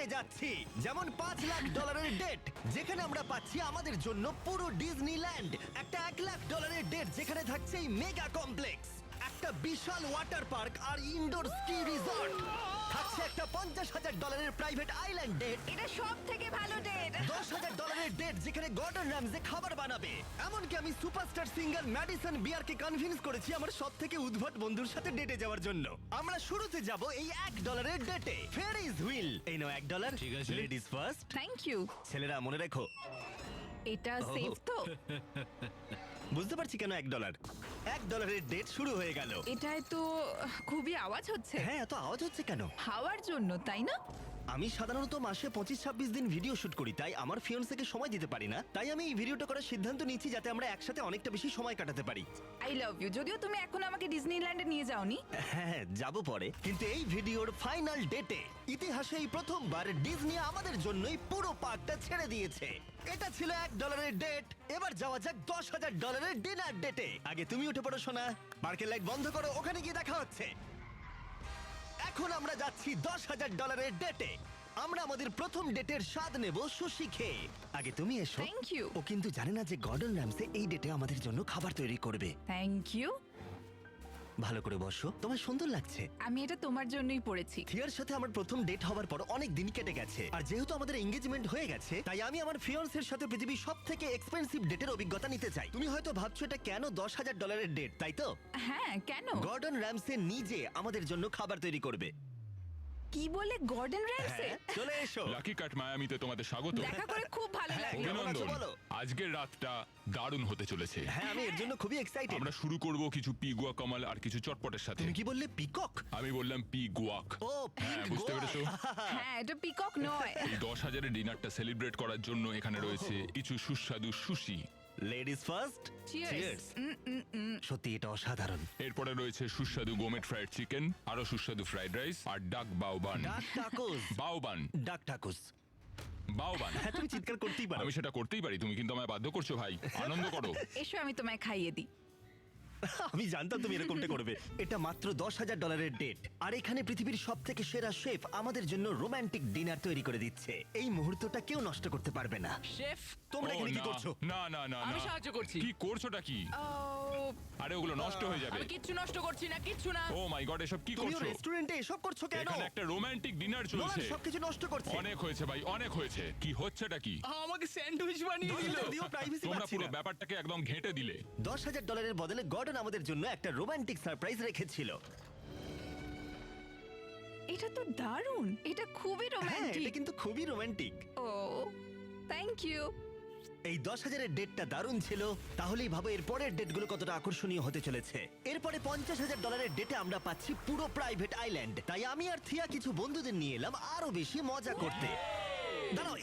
ডেটে যাচ্ছি, যেমন $5 লাখ ডেট, যেখানে আমরা পাচ্ছি আমাদের জন্য পুরো ডিজনিল্যান্ড। একটা $1 লাখ ডেট, যেখানে থাকছে এই মেগা কমপ্লেক্স, একটা বিশাল ওয়াটার পার্ক আর ইনডোর স্কি রিসর্ট। থাকছে একটা $50,000 প্রাইভেট আইল্যান্ড ডেট, এটা সব থেকে ভালো ডেট। $10,000 ডেট, যেখানে গর্ডন র্যামজে খাবার বানাবে। এমনকি আমি সুপারস্টার সিঙ্গার ম্যাডিসন বিয়ারকে কনভিন্স করেছি আমার সব থেকে উদ্ভট বন্ধুর সাথে ডেটে যাওয়ার জন্য। আমরা শুরুতে যাব এই $1 ডেটে। ফেরিজ হুইল, এই নাও $1। ঠিক আছে। Ladies first. Thank you. ছেলেরা মনে রেখো, এটা সেফ তো? বুঝতে পারছি কেন $1 ডেট শুরু হয়ে গেল। এটায় তো খুবই আওয়াজ হচ্ছে। হ্যাঁ, এত আওয়াজ হচ্ছে কেন? হাওয়ার জন্য, তাই না? আমি সাধারণত মাসে 25-26 দিন ভিডিও শুট করি, তাই আমার ফিয়ান্সেকে সময় দিতে পারি না। তাই আমি এই ভিডিওটা করার সিদ্ধান্ত নিয়েছি যাতে আমরা একসাথে অনেকটা বেশি সময় কাটাতে পারি। I love you. যদিও তুমি এখন আমাকে ডিজনিল্যান্ডে নিয়ে যাওনি। হ্যাঁ, যাব পরে, কিন্তু এই ভিডিওর ফাইনাল ডেটে ইতিহাসে এই প্রথমবার ডিজনি আমাদের জন্যই পুরো পার্কটা ছেড়ে দিয়েছে। এটা ছিল $1 ডেট। এবার যাওয়া যাক $10,000 ডিনার ডেটে। আগে তুমি উঠে পড়ো সোনা, পার্কের লাইট বন্ধ করো, ওখানে গিয়ে দেখা হচ্ছে। এখন আমরা যাচ্ছি $10,000 ডেটে। আমরা আমাদের প্রথম ডেটের স্বাদ নেব সুশি খেয়ে। আগে তুমি এসো। Thank you. ও কিন্তু জানে না যে গর্ডন র্যামসে এই ডেটে আমাদের জন্য খাবার তৈরি করবে। Thank you. ভালো করে বসো, তোমার সুন্দর লাগছে। আমি এটা তোমার জন্যই পড়েছি। থিয়ার সাথে আমার প্রথম ডেট হওয়ার পর অনেক দিন কেটে গেছে, আর যেহেতু আমাদের এঙ্গেজমেন্ট হয়ে গেছে, তাই আমি আমার ফিয়ান্সের সাথে পৃথিবীর সব থেকে এক্সপেন্সিভ ডেটের অভিজ্ঞতা নিতে চাই। তুমি হয়তো ভাবছো এটা কেন $10,000 ডেট, তাই তো? হ্যাঁ, কেন? গর্ডন র্যামসে নিজে আমাদের জন্য খাবার তৈরি করবে। কি বলে, গর্ডন র্যামসে? হ্যাঁ, চলে এসো। লাকি কাট মায়ামিতে তোমাদের স্বাগত। দেখা করে খুব ভালো হ্যাঁ, লাগলো। কেমন আছো অভিনন্দন। বলো? আজকের রাতটা দারুণ হতে চলেছে। হ্যাঁ, আমি এর জন্য খুবই এক্সাইটেড। আমরা শুরু করব কিছু পিগুয়া কামাল আর কিছু চটপটের সাথে। তুমি কি বললে, পিকক? আমি বললাম পিগুয়াক। ও, হ্যাঁ, পিক বুঝতে পেরেছো? হ্যাঁ, এটা পিকক নয়। এই 10,000-এর ডিনারটা সেলিব্রেট করার জন্য এখানে রয়েছে কিছু সুস্বাদু সুশি। Ladies first. Cheers. সত্যি এটা অসাধারণ। এরপরে রয়েছে সুস্বাদু গোমেট ফ্রাইড চিকেন, আরো সুস্বাদু ফ্রাইড রাইস আর ডাক বাউবান। ডাক টাকুস। বাউবান ডাক টাকুস। বাউবান। হ্যাঁ, তুমি চিৎকার করতেই পারো। আমি সেটা করতেই পারি, তুমি কিন্তু আমায় বাধ্য করছো ভাই। আনন্দ করো। এসো, আমি তোমায় খাইয়ে দিই। আমি জানতাম তুমি এরকমটা করবে। এটা মাত্র $10,000 ডেট, আর এখানে পৃথিবীর সব থেকে সেরা শেফ আমাদের জন্য রোমান্টিক ডিনার তৈরি করে দিচ্ছে। এই মুহূর্তটা কেউ নষ্ট করতে পারবে না। শেফ, তোমরা ও, এখানে কি না, করছো? না না না আমি না। সাহায্য করছি। কি করছোটা কি? ও, আরে ওগুলো নষ্ট হয়ে যাবে। আমি কিচ্ছু নষ্ট করছি না, কিচ্ছু না। ও মাই গড, এসব কি তুমি করছো? রেস্টুরেন্টে এসব করছো কেন? এখানে একটা রোমান্টিক ডিনার নোলান চলছে। সবকিছু নষ্ট করছে। অনেক হয়েছে ভাই, অনেক হয়েছে। কি হচ্ছেটা কি? আমাকে স্যান্ডউইচ বানিয়ে দিল। যদিও প্রাইভেসি তোমরা পাচ্ছি পুরো না। ব্যাপারটাকে একদম ঘেঁটে দিলে। $10,000 বদলে গর্ডন আমাদের জন্য একটা রোমান্টিক সারপ্রাইজ রেখেছিল। এটা তো দারুণ। এটা খুবই হ্যাঁ, রোমান্টিক। এটা কিন্তু খুবই রোমান্টিক। O, thank you. এই 10,000-এর ডেটটা দারুণ ছিল, তাহলেই ভাবো এর পরের ডেটগুলো কতটা আকর্ষণীয় হতে চলেছে। এরপরে $50,000 ডেটে আমরা পাচ্ছি পুরো প্রাইভেট আইল্যান্ড। তাই আমি আর থিয়া কিছু বন্ধুদের নিয়ে এলাম আরো বেশি মজা করতে। দাঁড়াও,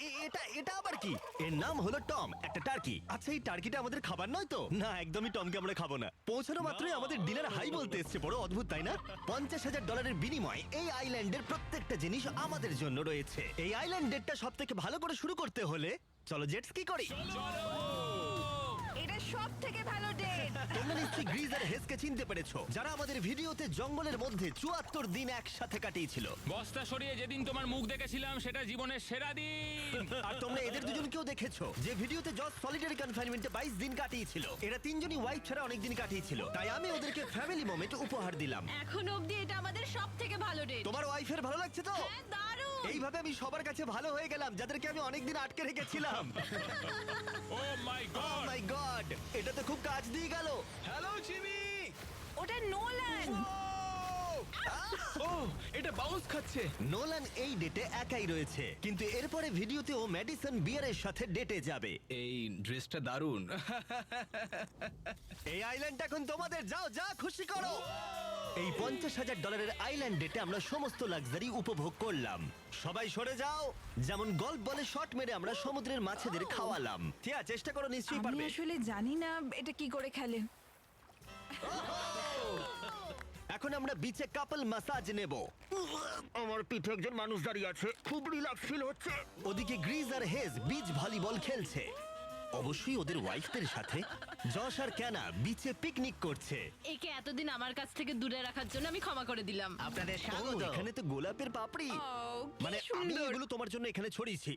এটা আবার কি? এর নাম হলো টম, একটা টার্কি। আচ্ছা, এই টার্কিটা আমাদের খাবার নয় তো? না, একদমই টমকে আমরা খাবো না। পৌঁছানো মাত্রই আমাদের ডিনার হাই বলতে এসছে। বড় অদ্ভুত, তাই না? $50,000-এর বিনিময়ে এই আইল্যান্ডের প্রত্যেকটা জিনিস আমাদের জন্য রয়েছে। এই আইল্যান্ড ডেটটা সব থেকে ভালো করে শুরু করতে হলে চলো জেট স্কি করি। এটা সব থেকে ভালো ডেট। তোমরা নিশ্চয়ই গ্রিজ আর হেসকে চিনতে পেরেছো, যারা আমাদের ভিডিওতে জঙ্গলের মধ্যে 74 দিন একসাথে কাটিয়েছিল। বস্তা সরিয়ে যেদিন তোমার মুখ দেখেছিলাম সেটা জীবনের সেরা দিন। আর তোমরা এদের দুজনকেও দেখেছো, যে ভিডিওতে জজ সলিটারি কনফাইনমেন্টে 22 দিন কাটিয়েছিল। এরা তিনজনই ওয়াইফ ছাড়া অনেক দিন কাটিয়েছিল, তাই আমি ওদেরকে ফ্যামিলি মোমেন্ট উপহার দিলাম। এখন অবধি এটা আমাদের সব থেকে ভালো ডেট। তোমার ওয়াইফের ভালো লাগছে তো? হ্যাঁ, দারুণ। এইভাবে আমি সবার কাছে ভালো হয়ে গেলাম যাদেরকে আমি অনেকদিন আটকে রেখেছিলাম। ও মাই ও গড। মাই গড, এটা তো খুব কাজ দিয়ে গেল। Hello Jimmy. ওটা নোলান। ও, এটা বাউন্স খাচ্ছে। নোলান এই ডেটে একাই রয়েছে, কিন্তু এরপরে ভিডিওতে ও ম্যাডিসন বিয়ারের সাথে ডেটে যাবে। এই ড্রেসটা দারুণ। এই আইল্যান্ড এখন তোমাদের, যাও যা খুশি করো। এই $50,000-এর আইল্যান্ড ডেটে আমরা সমস্ত লাক্সারি উপভোগ করলাম। সবাই সরে যাও। যেমন গল্ফ বলে শট মেরে আমরা সমুদ্রের মাছেদের খাওয়ালাম। ঠিক আছে, চেষ্টা করো, নিশ্চয়ই আমি পারবে। আসলে জানি না এটা কি করে খেলে। এখন আমরা বিচে কাপল ম্যাসাজ নেব। আমার পিঠে একজন মানুষ দাঁড়িয়ে আছে, খুব রিল্যাক্স ফিল হচ্ছে। ওদিকে গ্রিজ আর হেজ বিচ ভলিবল খেলছে, অবশ্যই ওদের ওয়াইফদের সাথে। যশ আর ক্যানা বিচে পিকনিক করছে। একে এতদিন আমার কাছ থেকে দূরে রাখার জন্য আমি ক্ষমা করে দিলাম। আপনাদের ও, স্বাগত। এখানে তো গোলাপের পাপড়ি। ও, কি মানে আমি সুন্দর। এগুলো তোমার জন্য এখানে ছড়িয়েছি।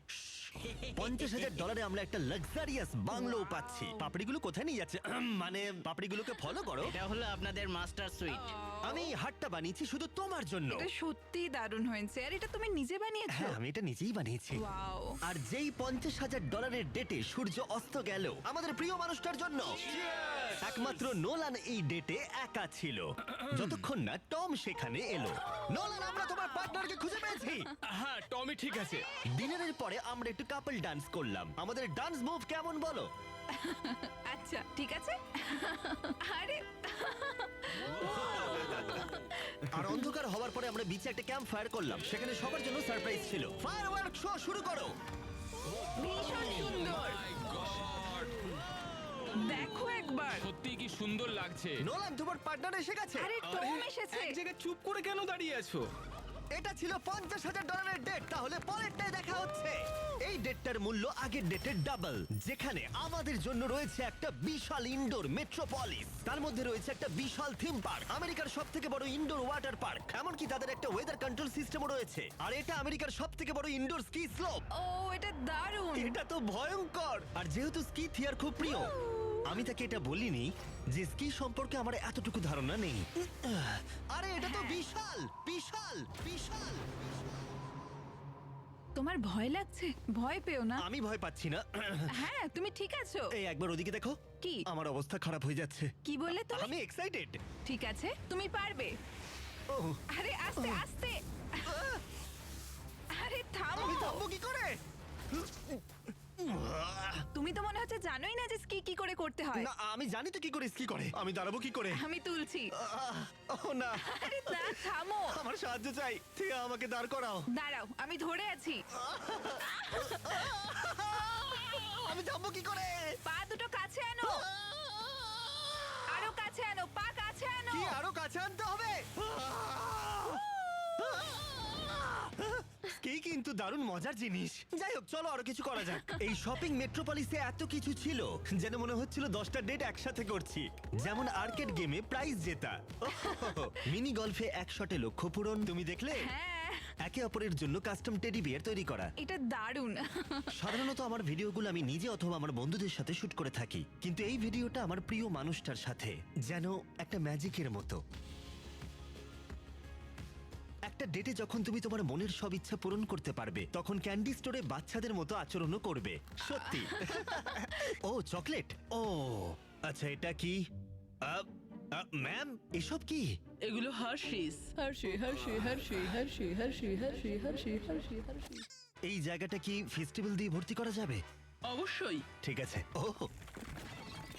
$50,000 আমরা একটা লাক্সারিয়াস বাংলো পাচ্ছি। পাপড়িগুলো কোথায় নিয়ে যাচ্ছে? মানে পাপড়িগুলোকে ফলো করো। এটা হলো আপনাদের মাস্টার সুইট। আমি এই হাটটা বানিয়েছি শুধু তোমার জন্য। এটা সত্যি দারুণ হয়েছে। আর এটা তুমি নিজে বানিয়েছো? হ্যাঁ, আমি এটা নিজেই বানিয়েছি। ওয়াও। আর যেই $50,000 ডেটে সূর্য অস্ত গেল আমাদের প্রিয় মানুষটার জন্য, একমাত্র নোলান এই ডেটে একা ছিল, যতক্ষণ না টম সেখানে এলো। নোলান, আমরা তোমার পার্টনারকে খুঁজে পেয়েছি। হ্যাঁ টমি ঠিক আছে। ডিনারের পরে আমরা একটু কাপল ডান্স করলাম। আমাদের ডান্স মুভ কেমন বলো? আচ্ছা ঠিক আছে। আরে আর অন্ধকার হওয়ার পরে আমরা বিচে একটা ক্যাম্প ফায়ার করলাম। সেখানে সবার জন্য সারপ্রাইজ ছিল। ফায়ারওয়ার্ক শো শুরু করো। ভীষণ সুন্দর। দেখো একবার। সত্যি কি সুন্দর লাগছে। নোলান, তোমার পার্টনার এসে গেছে। আরে টম এসেছে। এক জায়গায় চুপ করে কেন দাঁড়িয়ে আছো? এটা ছিল $50,000 ডেট। তাহলে পরেরটাই দেখা হচ্ছে। এই ডেটটার মূল্য আগের ডেটের ডাবল, যেখানে আমাদের জন্য রয়েছে একটা বিশাল ইনডোর মেট্রোপলিস। তার মধ্যে রয়েছে একটা বিশাল থিম পার্ক, আমেরিকার সবথেকে বড় ইনডোর ওয়াটার পার্ক। এমনকি তাদের একটা ওয়েদার কন্ট্রোল সিস্টেমও রয়েছে। আর এটা আমেরিকার সবথেকে বড় ইনডোর স্কি স্লোপ। ও এটা দারুণ। এটা তো ভয়ঙ্কর। আর যেহেতু স্কি থিয়ার খুব প্রিয়, আমি তাকে এটা বলিনি যে স্কি সম্পর্কে আমার এতটুকু ধারণা নেই। আরে এটা তো বিশাল বিশাল বিশাল। তোমার ভয় লাগছে? ভয় পেও না। আমি ভয় পাচ্ছি না। হ্যাঁ তুমি ঠিক আছো। এই একবার ওদিকে দেখো। কি? আমার অবস্থা খারাপ হয়ে যাচ্ছে। কি বললে তুমি? আমি এক্সাইটেড। ঠিক আছে তুমি পারবে। আরে আস্তে আস্তে। আরে থামো। আমি থামবো কি করে? তুমি তো মনে হচ্ছে জানোই না যে স্কি কি করে করতে হয়। না, আমি জানি তো কি করে স্কি করে। আমি দাঁড়াবো কি করে? আমি তুলছি। ও না, আরে না থামো। আমার সাহায্য চাই। ঠিক আমাকে দাঁড় করাও। দাঁড়াও আমি ধরে আছি। আমি থামবো কি করে? পা দুটো কাছে আনো। আরো কাছে আনো, পা কাছে আনো। কি আরো কাছে আনতে হবে? স্কি কিন্তু দারুণ মজার জিনিস। যাই হোক, চলো আরো কিছু করা যাক। এই শপিং মেট্রোপলিসে এত কিছু ছিল যেন মনে হচ্ছিল 10টা ডেট একসাথে করছি। যেমন আর্কেড গেমে প্রাইজ জেতা, মিনি গলফে এক শটে লক্ষ্য পূরণ। তুমি দেখলে? হ্যাঁ একে অপরের জন্য কাস্টম টেডি বিয়ার তৈরি করা। এটা দারুণ। সাধারণত আমার ভিডিওগুলো আমি নিজে অথবা আমার বন্ধুদের সাথে শুট করে থাকি, কিন্তু এই ভিডিওটা আমার প্রিয় মানুষটার সাথে, যেন একটা ম্যাজিকের মতো। একটা ডেটে যখন তুমি তোমার মনের সব ইচ্ছা পূরণ করতে পারবে, তখন ক্যান্ডি স্টোরে বাচ্চাদের মতো আচরণও করবে। সত্যি। ও চকলেট। ও আচ্ছা, এটা কি? ম্যাম, এসব কি? এগুলো Hershey's. Hershey Hershey Hershey Hershey Hershey Hershey Hershey Hershey Hershey. এই জায়গাটা কি ফেস্টিভ্যাল দিয়ে ভর্তি করা যাবে? অবশ্যই। ঠিক আছে। ও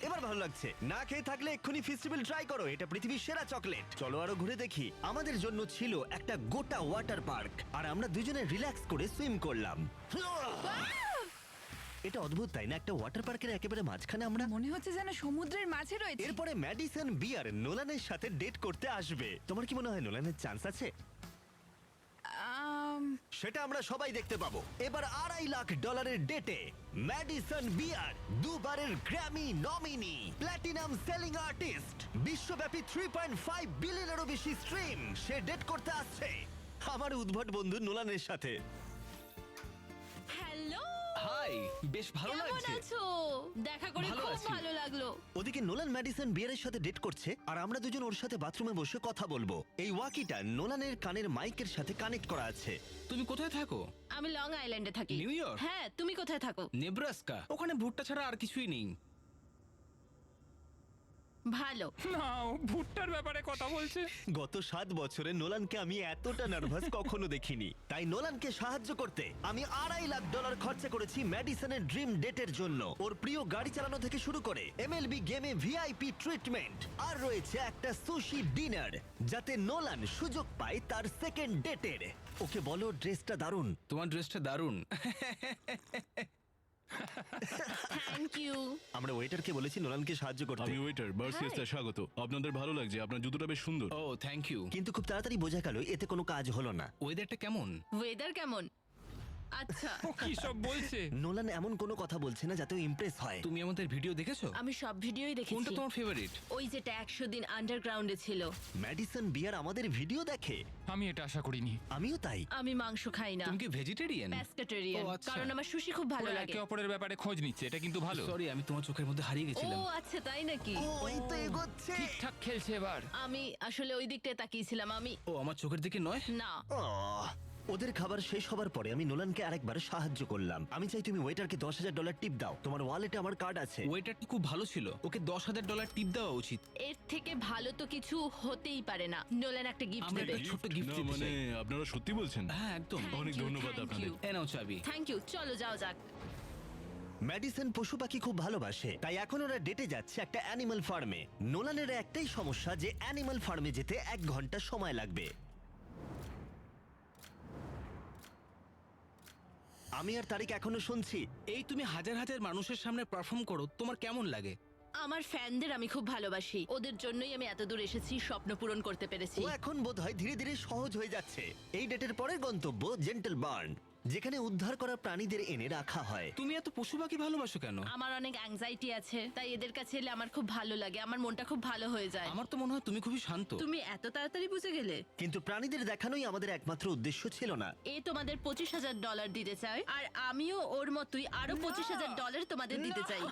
এবার ভালো লাগছে। না খেয়ে থাকলে এক্ষুনি ফেস্টিভ্যাল ট্রাই করো। এটা পৃথিবীর সেরা চকলেট। চলো আরো ঘুরে দেখি। আমাদের জন্য ছিল একটা গোটা ওয়াটার পার্ক, আর আমরা দুজনে রিল্যাক্স করে সুইম করলাম। এটা অদ্ভুত তাই না? একটা ওয়াটার পার্কের একেবারে মাঝখানে আমরা। মনে হচ্ছে যেন সমুদ্রের মাঝে রয়েছে। এরপরে ম্যাডিসন বিয়ার নোলানের সাথে ডেট করতে আসবে। তোমার কি মনে হয় নোলানের চান্স আছে? সেটা আমরা সবাই দেখতে পাবো। এবার $2.5 লাখ ডেটে ম্যাডিসন বিয়ার, দুবারের Grammy nominee, platinum selling artist, বিশ্বব্যাপী 3.5 বিলিয়নেরও বেশি স্ট্রিম, সে ডেট করতে আসছে আমার উদ্ভট বন্ধু নোলানের সাথে। হ্যালো হাই, বেশ ভালো কেমন লাগছে। আছো? দেখা করে ভালো খুব আছি। ভালো লাগলো। ওদিকে নোলান ম্যাডিসন বিয়ারের সাথে ডেট করছে, আর আমরা দুজন ওর সাথে বাথরুমে বসে কথা বলবো। এই ওয়াকিটা নোলানের কানের মাইকের সাথে কানেক্ট করা আছে। তুমি কোথায় থাকো? আমি লং আইল্যান্ডে থাকি। New York? হ্যাঁ তুমি কোথায় থাকো? নেব্রাস্কা। ওখানে ভুট্টা ছাড়া আর কিছুই নেই। ভালো। না, ও ভুট্টার ব্যাপারে কথা বলছে। গত 7 বছরে নোলানকে আমি এতটা নার্ভাস কখনো দেখিনি। তাই নোলানকে সাহায্য করতে আমি $2.5 লাখ খরচা করেছি ম্যাডিসনের ড্রিম ডেটের জন্য। ওর প্রিয় গাড়ি চালানো থেকে শুরু করে MLB গেমে ভিআইপি ট্রিটমেন্ট, আর রয়েছে একটা সুশি ডিনার, যাতে নোলান সুযোগ পায় তার সেকেন্ড ডেটের। ওকে বলো ড্রেসটা দারুণ। তোমার ড্রেসটা দারুণ। Thank you. আমরা ওয়েটারকে বলেছি নোলানকে সাহায্য করতে, আমি ওয়েটার বার্সিয়াসটা স্বাগত। আপনাদের ভালো লাগছে, আপনার জুতোটা বেশ সুন্দর। ও থ্যাংক ইউ। কিন্তু খুব তাড়াতাড়ি বোঝা গেল এতে কোনো কাজ হলো না। ওয়েদারটা কেমন? ওয়েদার কেমন? আচ্ছা ও কি সব বলছে? নোলান এমন কোনো কথা বলছে না যাতে ইমপ্রেস হয়। তুমি আমাদের ভিডিও দেখেছো? আমি সব ভিডিওই কোনটা দেখেছি। তোমার ফেভারিট? ওই যেটা 100 দিন আন্ডারগ্রাউন্ডে ছিল। ম্যাডিসন বিয়ার আমাদের ভিডিও দেখে। আমি এটা আশা করিনি। আমিও তাই। আমি মাংস খাই না, তুমি কি ভেজিটেরিয়ান? প্যাস্কেটেরিয়ান, ও, আচ্ছা। কারণ আমার সুশি খুব ভালো ওরা লাগে। একে অপরের ব্যাপারে খোঁজ নিচ্ছে, এটা কিন্তু ভালো। সরি, আমি তোমার চোখের মধ্যে হারিয়ে ও গেছিলাম। আচ্ছা, তাই নাকি? ওই তো এগোচ্ছে। ঠিকঠাক খেলছে এবার। আমি আসলে ওই দিকটায় তাকিয়েছিলাম। আমি ও আমার চোখের দিকে নয়। না, আহ, ওদের খাবার শেষ হবার পরে আমি নোলানকে আরেকবার সাহায্য করলাম। আমি চাই তুমি ওয়েটারকে $10,000 টিপ দাও। তোমার ওয়ালেটে আমার কার্ড আছে। ওয়েটারটা খুব ভালো ছিল, ওকে $10,000 টিপ দেওয়া উচিত। এর থেকে ভালো তো কিছু হতেই পারে না। নোলান একটা গিফট আমরা দেবে। একটা ছোট্ট গিফট না, দিতে মানে চাই। আপনারা সত্যি বলছেন? হ্যাঁ একদম। অনেক ধন্যবাদ আপনাদের। এ নাও চাবি। থ্যাংক ইউ, চলো যাও যাক। ম্যাডিসন পশু পাখি খুব ভালোবাসে, তাই এখন ওরা ডেটে যাচ্ছে একটা অ্যানিমাল ফার্মে। নোলানের একটাই সমস্যা যে অ্যানিমাল ফার্মে যেতে 1 ঘন্টা সময় লাগবে। আমি আর তারিক এখনো শুনছি। এই তুমি হাজার হাজার মানুষের সামনে পারফর্ম করো, তোমার কেমন লাগে? আমার ফ্যানদের আমি খুব ভালোবাসি, ওদের জন্যই আমি এত দূর এসেছি, স্বপ্ন পূরণ করতে পেরেছি। ও এখন বোধহয় ধীরে ধীরে সহজ হয়ে যাচ্ছে। এই ডেটের পরের গন্তব্য জেন্টল বার্ন, যেখানে উদ্ধার করা প্রাণীদের এনে রাখা হয়। তুমি এত পশু পাখি ভালোবাসো কেন? আমার অনেক অ্যাংজাইটি আছে, তাই এদের কাছে এলে আমার খুব ভালো লাগে, আমার মনটা খুব ভালো হয়ে যায়। আমার তো মনে হয় তুমি খুবই শান্ত। তুমি এত তাড়াতাড়ি বুঝে গেলে? কিন্তু প্রাণীদের দেখানোই আমাদের একমাত্র উদ্দেশ্য ছিল না। এ তোমাদের $25,000 দিতে চায়, আর আমিও ওর মতোই আরো $25,000 তোমাদের দিতে চাই।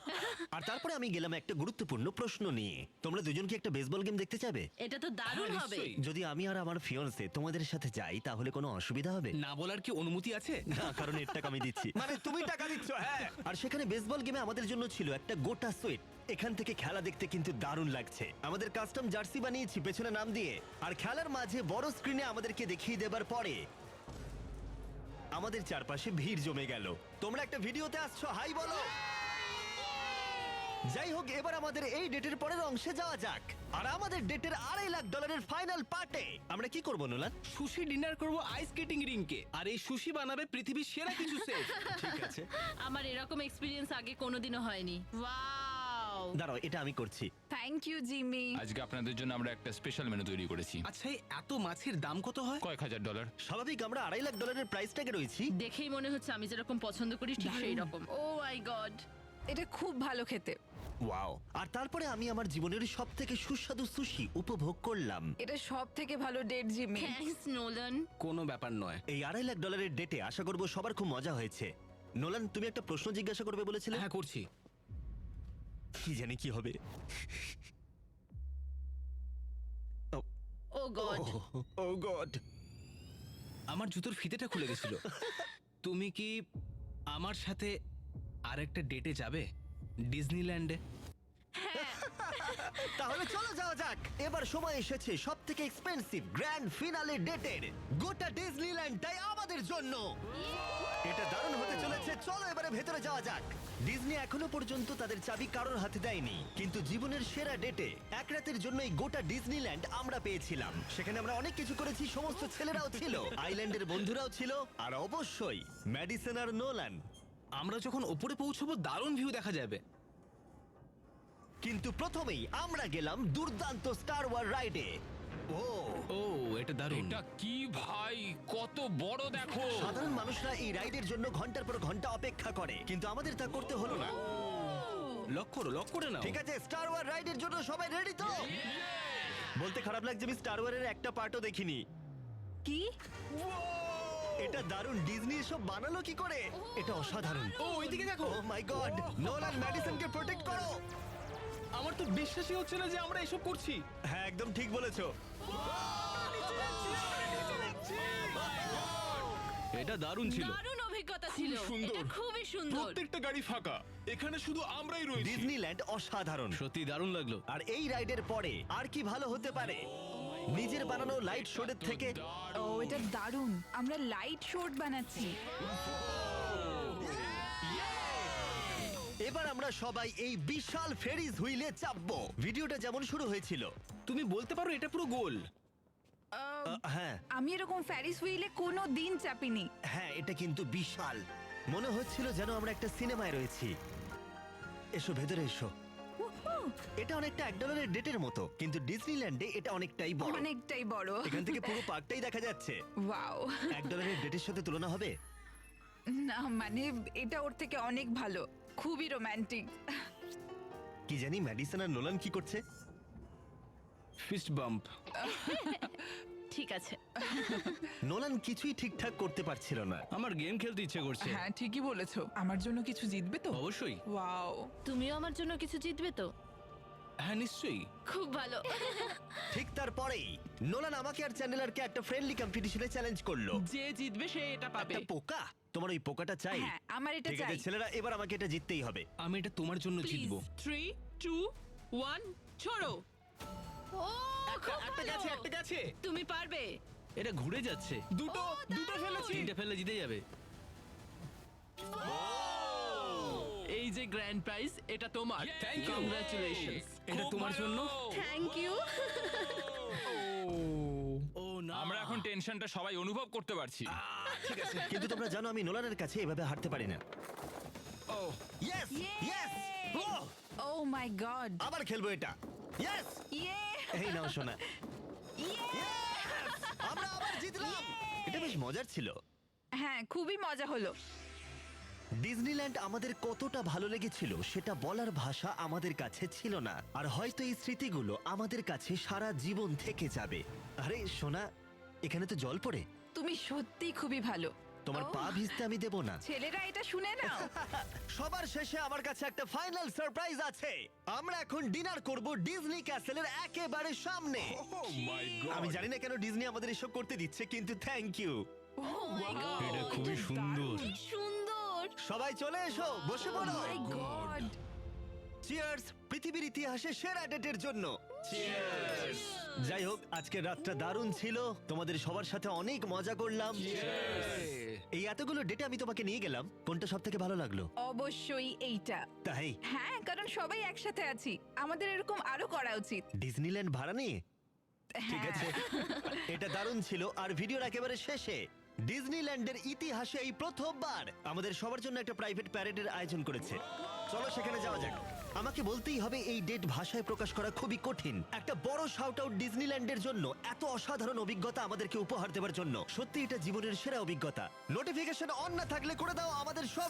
আর তারপরে আমি গেলাম একটা গুরুত্বপূর্ণ প্রশ্ন নিয়ে। তোমরা দুজন কি একটা বেসবল গেম দেখতে চাবে? এটা তো দারুণ হ্যাঁ, হবে। নিশ্চয়ই। যদি আমি আর আমার ফিয়ন্সে তোমাদের সাথে যাই তাহলে কোনো অসুবিধা হবে? না বলার কি অনুমতি আছে? না, কারণ এর টাকা আমি দিচ্ছি। মানে তুমি টাকা দিচ্ছ? হ্যাঁ। আর সেখানে বেসবল গেমে আমাদের জন্য ছিল একটা গোটা সুইট। এখান থেকে খেলা দেখতে কিন্তু দারুণ লাগছে। আমাদের কাস্টম জার্সি বানিয়েছি পেছনে নাম দিয়ে, আর খেলার মাঝে বড় স্ক্রিনে আমাদেরকে দেখিয়ে দেবার পরে আমাদের চারপাশে ভিড় জমে গেল। তোমরা একটা ভিডিওতে আসছো, হাই বলো। যাই হোক, এবার আমাদের এই ডেটের পরের অংশে যাওয়া যাক। আর আমাদের ডেটের $2.5 ফাইনাল পার্টে আমরা কি করবো নোলান? সুশি ডিনার করব আইস স্কেটিং রিংকে, আর এই সুশি বানাবে পৃথিবীর সেরা কিছু শেফ। ঠিক আছে, আমার এরকম এক্সপিরিয়েন্স আগে কোনোদিনও হয়নি। ওয়াও! দাঁড়াও, এটা আমি করছি। Thank you Jimmy. আজকে আপনাদের জন্য আমরা একটা স্পেশাল মেনু তৈরি করেছি। আচ্ছা, এই এত মাছের দাম কত হয়? কয়েক হাজার ডলার। স্বাভাবিক, আমরা $2.5 প্রাইস ট্যাগে রয়েছি। দেখেই মনে হচ্ছে আমি যেরকম পছন্দ করি ঠিক সেই রকম। ও মাই গড! এটা খুব ভালো খেতে। ওয়াও! আর তারপরে আমি আমার জীবনের সবথেকে সুস্বাদু সুশি উপভোগ করলাম। এটা সব থেকে ভালো ডেট জিমি। Thanks Nolan. কোনো ব্যাপার নয়। এই $2.5 ডেটে আশা করব সবার খুব মজা হয়েছে। নোলান, তুমি একটা প্রশ্ন জিজ্ঞাসা করবে বলেছিলে? হ্যাঁ করছি। কি জানি কি হবে। ও গড! ও গড! আমার জুতোর ফিতেটা খুলে গেছিল। তুমি কি আমার সাথে আরেকটা ডেটে যাবে ডিজনিল্যান্ডে? তাহলে চলো যাওয়া যাক। এবার সময় এসেছে সবথেকে এক্সপেন্সিভ গ্র্যান্ড ফিনালে ডেটের। গোটা ডিজনিল্যান্ডটাই আমাদের জন্য। এটা দারুণ হতে চলেছে। চলো এবারে ভেতরে যাওয়া যাক। ডিজনি এখনো পর্যন্ত তাদের চাবি কারোর হাতে দেয়নি, কিন্তু জীবনের সেরা ডেটে এক রাতের জন্য এই গোটা ডিজনিল্যান্ড আমরা পেয়েছিলাম। সেখানে আমরা অনেক কিছু করেছি, সমস্ত ছেলেরাও ছিল, আইল্যান্ডের বন্ধুরাও ছিল, আর অবশ্যই ম্যাডিসন আর নোলান। আমরা যখন ওপরে পৌঁছবো দারুণ ভিউ দেখা যাবে। কিন্তু প্রথমেই আমরা গেলাম দুর্দান্ত স্টার ওয়ার রাইডে। ও, ও এটা দারুণ। এটা কি ভাই, কত বড় দেখো। সাধারণ মানুষরা এই রাইডের জন্য ঘন্টার পর ঘন্টা অপেক্ষা করে, কিন্তু আমাদের তা করতে হলো না। লক করে নাও। ঠিক আছে, স্টার ওয়ার রাইডের জন্য সবাই রেডি তো? বলতে খারাপ লাগছে, আমি স্টার ওয়ারের একটা পার্টও দেখিনি। কি? এটা দারুণ। ডিজনি এসব বানালো কি করে? এটা অসাধারণ। ও ওইদিকে দেখো। ও মাই গড! নোলান, ম্যাডিসনকে প্রোটেক্ট করো। আমার তো বিশ্বাসই হচ্ছে না যে আমরা এসব করছি। হ্যাঁ, একদম ঠিক বলেছো। এটা দারুণ ছিল। দারুণ অভিজ্ঞতা ছিল। সুন্দর। এটা খুবই সুন্দর। প্রত্যেকটা গাড়ি ফাঁকা, এখানে শুধু আমরাই রয়েছি। ডিজনিল্যান্ড অসাধারণ। সত্যি দারুণ লাগলো। আর এই রাইডের পরে আর কি ভালো হতে পারে নিজের বানানো লাইট শোডের থেকে? ও এটা দারুণ। আমরা লাইট শোট বানাচ্ছি। এবার আমরা সবাই এই বিশাল ফেরিজ হুইলে চাপবো। ভিডিওটা যেমন শুরু হয়েছিল। তুমি বলতে পারো এটা পুরো গোল। হ্যাঁ আমি এরকম ফ্যারিস হুইলে কোনো দিন চাপিনি। হ্যাঁ, এটা কিন্তু বিশাল। মনে হচ্ছিল যেন আমরা একটা সিনেমায় রয়েছি। এসো ভেতরে এসো। এটা অনেকটা $1 ডেটের মতো, কিন্তু ডিজনিল্যান্ডে এটা অনেকটাই বড়। অনেকটাই বড়। এখান থেকে পুরো পার্কটাই দেখা যাচ্ছে। ওয়াও। $1 ডেটের সাথে তুলনা হবে? না মানে এটা ওর থেকে অনেক ভালো, খুবই রোমান্টিক। কি জানি ম্যাডিসন আর নোলান কি করছে। Fist bump. ঠিক আছে। নোলান কিছুই ঠিকঠাক করতে পারছিল না। আমার গেম খেলতে ইচ্ছে করছে। হ্যাঁ ঠিকই বলেছো, আমার জন্য কিছু জিতবে তো? অবশ্যই। ওয়াও, তুমিও আমার জন্য কিছু জিতবে তো? হ্যাঁ নিশ্চয়ই। খুব ভালো। ঠিক তারপরেই নোলান আমাকে আর চ্যানেলারকে একটা ফ্রেন্ডলি কম্পিটিশনে চ্যালেঞ্জ করলো। যে জিতবে সে এটা পাবে। একটা পোকা? তোমার ওই পোকাটা চাই? হ্যাঁ, আমার এটা ঠিক আছে চাই। ছেলেরা, এবার আমাকে এটা জিততেই হবে। আমি এটা তোমার জন্য জিতবো। 3 2 1 ছোড়ো। ও খুব ভালো। একটা গেছে। তুমি পারবে। এটা ঘুরে যাচ্ছে। দুটো ফেলেছি। তিনটে ফেললে জিতে যাবে। এই যে গ্র্যান্ড প্রাইজ, এটা তোমার। Thank you. কংগ্রাচুলেশনস। এটা খুব তোমার ভালো। জন্য। Thank you. ও না। আমরা এখন টেনশনটা সবাই অনুভব করতে পারছি। ঠিক আছে, কিন্তু তোমরা জানো আমি নোলানের কাছে এভাবে হারতে পারি না। ও yes yes, O my god. আবার খেলবো এটা। ইয়েস, ইয়ে এই নাও শোনা। আমরা আবার জিতলাম। এটা বেশ মজার ছিল। হ্যাঁ, খুবই মজা হলো। ডিজনিল্যান্ড আমাদের কতটা ভালো লেগেছিল সেটা বলার ভাষা আমাদের কাছে ছিল না। আর হয়তো এই স্মৃতিগুলো আমাদের কাছে সারা জীবন থেকে যাবে। আরে সোনা, এখানে তো জল পড়ে। তুমি সত্যি খুবই ভালো। তোমার ও, পা ভিজতে আমি দেব না। ছেলেরা এটা শুনে নাও। সবার শেষে আমার কাছে একটা ফাইনাল সারপ্রাইজ আছে। আমরা এখন ডিনার করব ডিজনি ক্যাসেলের একেবারে সামনে। আমি জানি না কেন ডিজনি আমাদের এসব করতে দিচ্ছে, কিন্তু thank you. Oh my God. এটা খুবই সুন্দর। সুন্দর। সবাই চলে এসো, বসে পড়ো। মাই গড। চিয়ার্স পৃথিবীর ইতিহাসে সেরা ডেটের জন্য। যাই হোক, আজকের রাতটা দারুণ ছিল। তোমাদের সবার সাথে অনেক মজা করলাম। এই এতগুলো ডেটে আমি তোমাকে নিয়ে গেলাম, কোনটা সব থেকে ভালো লাগলো? অবশ্যই এইটা। তাই হ্যাঁ, কারণ সবাই একসাথে আছি, আমাদের এরকম আরো করা উচিত। ডিজনিল্যান্ড ভাড়া নিয়ে? ঠিক হ্যাঁ। আছে, এটা দারুণ ছিল। আর ভিডিওর একেবারে শেষে ডিজনিল্যান্ডের ইতিহাসে এই প্রথমবার আমাদের সবার জন্য একটা প্রাইভেট প্যারেডের আয়োজন করেছে। চলো সেখানে যাওয়া যাক। আমাকে বলতেই হবে এই ডেট ভাষায় প্রকাশ করা খুবই কঠিন। একটা বড় শাউট আউট ডিজনিল্যান্ডের জন্য, এত অসাধারণ অভিজ্ঞতা আমাদেরকে উপহার দেওয়ার জন্য। সত্যি এটা জীবনের সেরা অভিজ্ঞতা। নোটিফিকেশন অন না থাকলে করে দাও আমাদের সব